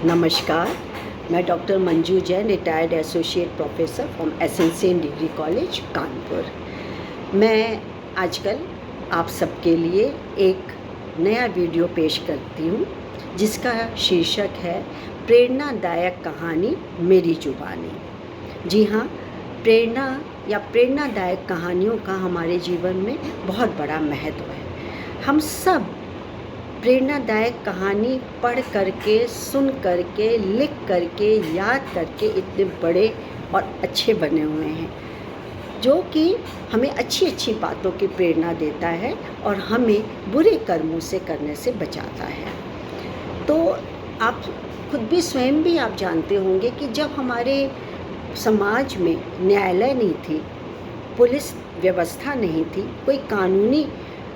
नमस्कार, मैं doctor Manju Jain, retired associate professor from SNCN degree college Kanpur. मैं आजकल आप सबके लिए एक नया वीडियो पेश करती हूँ जिसका शीर्षक है प्रेरणादायक कहानी मेरी जुबानी। जी हाँ, प्रेरणादायक कहानियों का हमारे जीवन में बहुत बड़ा महत्व है। हम सब प्रेरणादायक कहानी पढ़ करके, सुन करके, लिख करके, याद करके इतने बड़े और अच्छे बने हुए हैं, जो कि हमें अच्छी अच्छी बातों की प्रेरणा देता है और हमें बुरे कर्मों से करने से बचाता है। तो आप खुद भी स्वयं भी आप जानते होंगे कि जब हमारे समाज में न्यायालय नहीं थी, पुलिस व्यवस्था नहीं थी, कोई कानूनी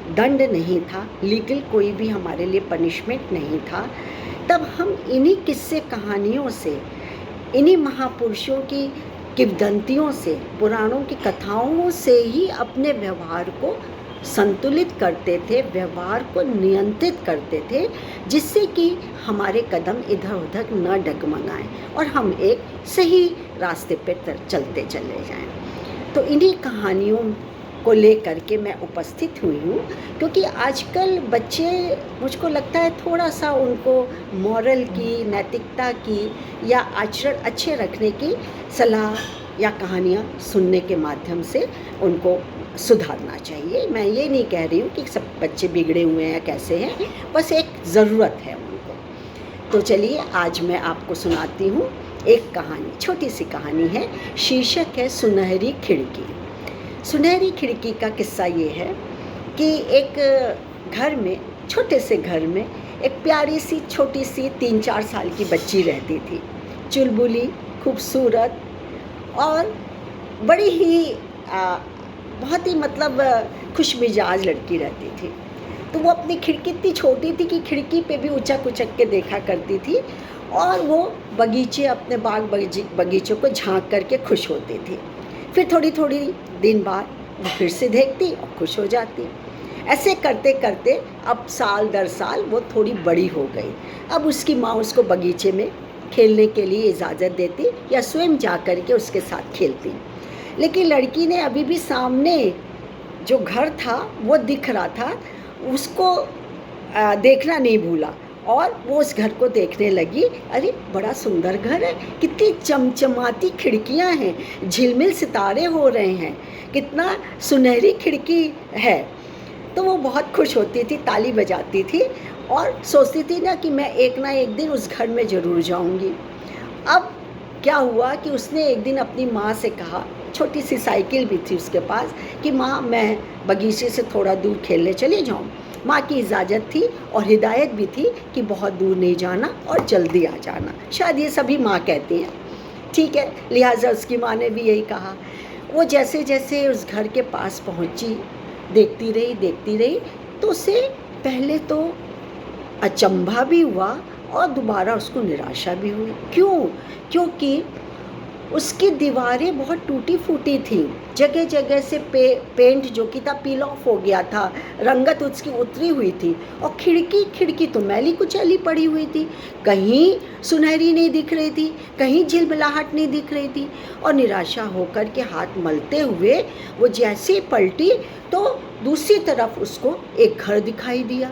दंड नहीं था, लीगल कोई भी हमारे लिए पनिशमेंट नहीं था, तब हम इन्हीं किस्से कहानियों से, इन्हीं महापुरुषों की किंवदंतियों से, पुराणों की कथाओं से ही अपने व्यवहार को संतुलित करते थे, व्यवहार को नियंत्रित करते थे, जिससे कि हमारे कदम इधर उधर न डगमगाएं और हम एक सही रास्ते पर चलते चले जाएं। तो इन्हीं कहानियों को लेकर के मैं उपस्थित हुई हूँ, क्योंकि आजकल बच्चे, मुझको लगता है थोड़ा सा उनको मॉरल की, नैतिकता की या आचरण अच्छे रखने की सलाह या कहानियाँ सुनने के माध्यम से उनको सुधारना चाहिए। मैं ये नहीं कह रही हूँ कि सब बच्चे बिगड़े हुए हैं, कैसे हैं, बस एक ज़रूरत है उनको। तो चलिए आज मैं आपको सुनाती हूँ एक कहानी, छोटी सी कहानी है, शीर्षक है सुनहरी खिड़की। सुनहरी खिड़की का किस्सा ये है कि एक घर में, छोटे से घर में, एक प्यारी सी छोटी सी 3-4 साल की बच्ची रहती थी, चुलबुली, खूबसूरत और बड़ी ही बहुत ही खुश मिजाज लड़की रहती थी। तो वो अपनी खिड़की इतनी छोटी थी कि खिड़की पे भी उचक उचक के देखा करती थी और वो बगीचे, अपने बगीचों को झांक करके खुश होती थी। फिर थोड़ी थोड़ी दिन बाद वो फिर से देखती और खुश हो जाती। ऐसे करते करते अब साल दर साल वो थोड़ी बड़ी हो गई। अब उसकी माँ उसको बगीचे में खेलने के लिए इजाज़त देती या स्वयं जा कर के उसके साथ खेलती। लेकिन लड़की ने अभी भी सामने जो घर था वो दिख रहा था, उसको देखना नहीं भूला और वो उस घर को देखने लगी। अरे बड़ा सुंदर घर है, कितनी चमचमाती खिड़कियां हैं, झिलमिल सितारे हो रहे हैं, कितना सुनहरी खिड़की है। तो वो बहुत खुश होती थी, ताली बजाती थी और सोचती थी ना कि मैं एक ना एक दिन उस घर में ज़रूर जाऊंगी। अब क्या हुआ कि उसने एक दिन अपनी माँ से कहा, छोटी सी साइकिल भी थी उसके पास, कि माँ मैं बगीचे से थोड़ा दूर खेलने चली जाऊँ। माँ की इजाज़त थी और हिदायत भी थी कि बहुत दूर नहीं जाना और जल्दी आ जाना। शायद ये सभी माँ कहती हैं, ठीक है, लिहाजा उसकी माँ ने भी यही कहा। वो जैसे जैसे उस घर के पास पहुँची, देखती रही तो उसे पहले तो अचंभा भी हुआ और दोबारा उसको निराशा भी हुई। क्योंकि उसकी दीवारें बहुत टूटी फूटी थी, जगह जगह से पेंट जो कि था पील ऑफ हो गया था, रंगत उसकी उतरी हुई थी और खिड़की तो मैली कुचैली पड़ी हुई थी, कहीं सुनहरी नहीं दिख रही थी, कहीं झिलमिलाहट नहीं दिख रही थी। और निराशा होकर के हाथ मलते हुए वो जैसे पलटी तो दूसरी तरफ उसको एक घर दिखाई दिया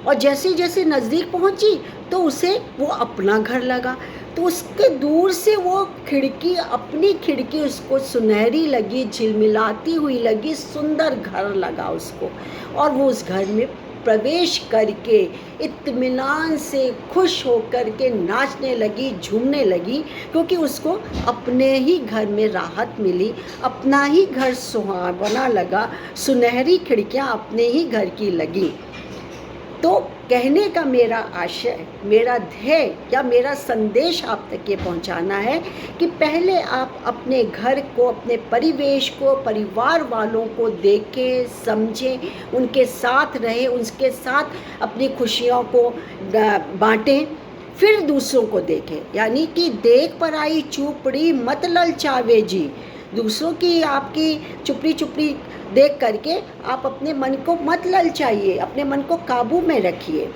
और जैसे जैसे नज़दीक पहुंची तो उसे वो अपना घर लगा। तो उसके दूर से वो अपनी खिड़की उसको सुनहरी लगी, झिलमिलाती हुई लगी, सुंदर घर लगा उसको। और वो उस घर में प्रवेश करके इत्मीनान से खुश होकर के नाचने लगी, झूमने लगी, क्योंकि उसको अपने ही घर में राहत मिली, अपना ही घर सुहावना लगा, सुनहरी खिड़कियाँ अपने ही घर की लगी। तो कहने का मेरा आशय, मेरा ध्येय या मेरा संदेश आप तक ये पहुंचाना है कि पहले आप अपने घर को, अपने परिवेश को, परिवार वालों को देखें, समझें, उनके साथ रहें, उनके साथ अपनी खुशियों को बांटें, फिर दूसरों को देखें। यानी कि देख पर आई चुपड़ी मत ललचावे जी। दूसरों की, आपकी चुपड़ी देख करके आप अपने मन को मत ललचाइए, अपने मन को काबू में रखिए।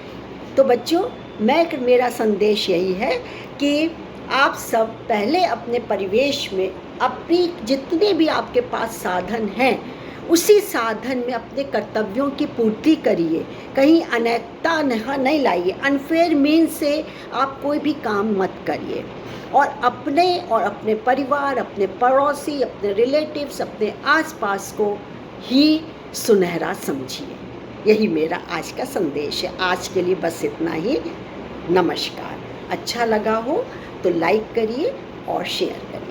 तो बच्चों, मेरा संदेश यही है कि आप सब पहले अपने परिवेश में अपनी जितने भी आपके पास साधन हैं उसी साधन में अपने कर्तव्यों की पूर्ति करिए। कहीं अनैतिकता नहीं लाइए, अनफेयर मीन्स से आप कोई भी काम मत करिए। और अपने परिवार, अपने पड़ोसी, अपने रिलेटिव्स, अपने आसपास को ही सुनहरा समझिए। यही मेरा आज का संदेश है। आज के लिए बस इतना ही। नमस्कार। अच्छा लगा हो तो लाइक करिए और शेयर करिए।